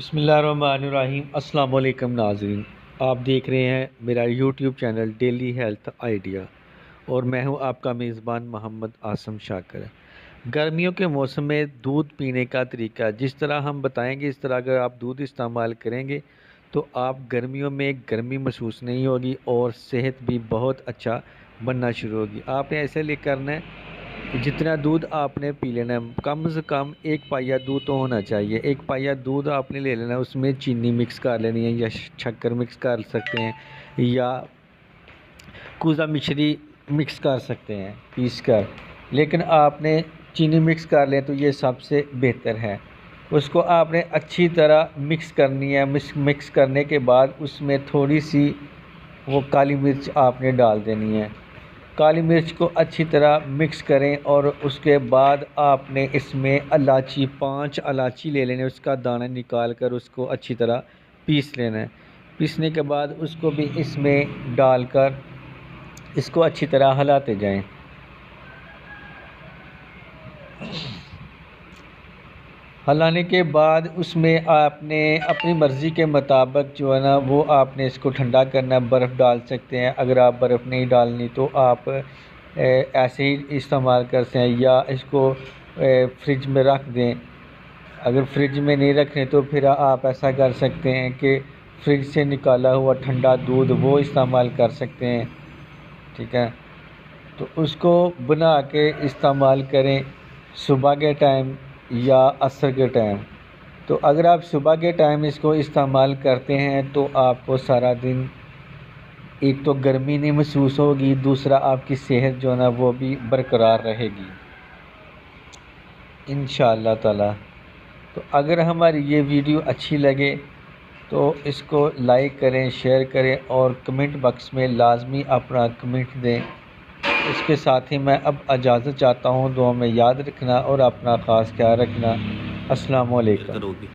बिस्मिल्लाहिर्रहमानिर्रहीम। अस्सलाम वालेकुम नाज़रीन, आप देख रहे हैं मेरा YouTube channel daily health idea और मैं हूं आपका मेज़बान मोहम्मद आसम शाकर। गर्मियों के मौसम में दूध पीने का तरीका जिस तरह हम बताएंगे, इस तरह अगर आप दूध इस्तेमाल करेंगे तो आप गर्मियों में गर्मी महसूस नहीं होगी और सेहत भी बहुत अच्छा बनना शुरू होगी। आपने ऐसे लिए करना है कि जितना दूध आपने पी लेना है, कम से कम एक पाया दूध तो होना चाहिए। एक पाया दूध आपने ले लेना है, उसमें चीनी मिक्स कर लेनी है या शक्कर मिक्स कर सकते हैं या कूजा मिश्री मिक्स कर सकते हैं पीस कर। लेकिन आपने चीनी मिक्स कर लें तो ये सबसे बेहतर है। उसको आपने अच्छी तरह मिक्स करनी है। मिक्स करने के बाद उसमें थोड़ी सी वो काली मिर्च आपने डाल देनी है। काली मिर्च को अच्छी तरह मिक्स करें और उसके बाद आपने इसमें इलायची 5 इलायची ले लेने, उसका दाना निकाल कर उसको अच्छी तरह पीस लेना है। पीसने के बाद उसको भी इसमें डालकर इसको अच्छी तरह हिलाते जाएं। हिलाने के बाद उसमें आपने अपनी मर्ज़ी के मुताबिक जो है ना वो आपने इसको ठंडा करना है। बर्फ़ डाल सकते हैं, अगर आप बर्फ़ नहीं डालनी तो आप ऐसे ही इस्तेमाल कर सकते हैं या इसको फ्रिज में रख दें। अगर फ्रिज में नहीं रखें तो फिर आप ऐसा कर सकते हैं कि फ्रिज से निकाला हुआ ठंडा दूध वो इस्तेमाल कर सकते हैं। ठीक है, तो उसको बना के इस्तेमाल करें सुबह के टाइम या असर के टाइम। तो अगर आप सुबह के टाइम इसको इस्तेमाल करते हैं तो आपको सारा दिन एक तो गर्मी नहीं महसूस होगी, दूसरा आपकी सेहत जो है ना वो भी बरकरार रहेगी इंशाअल्लाह ताला। तो अगर हमारी ये वीडियो अच्छी लगे तो इसको लाइक करें, शेयर करें और कमेंट बॉक्स में लाजमी अपना कमेंट दें। इसके साथ ही मैं अब इजाज़त चाहता हूँ। दुआ में याद रखना और अपना ख़ास ख्याल रखना। अस्सलाम वालेकुम।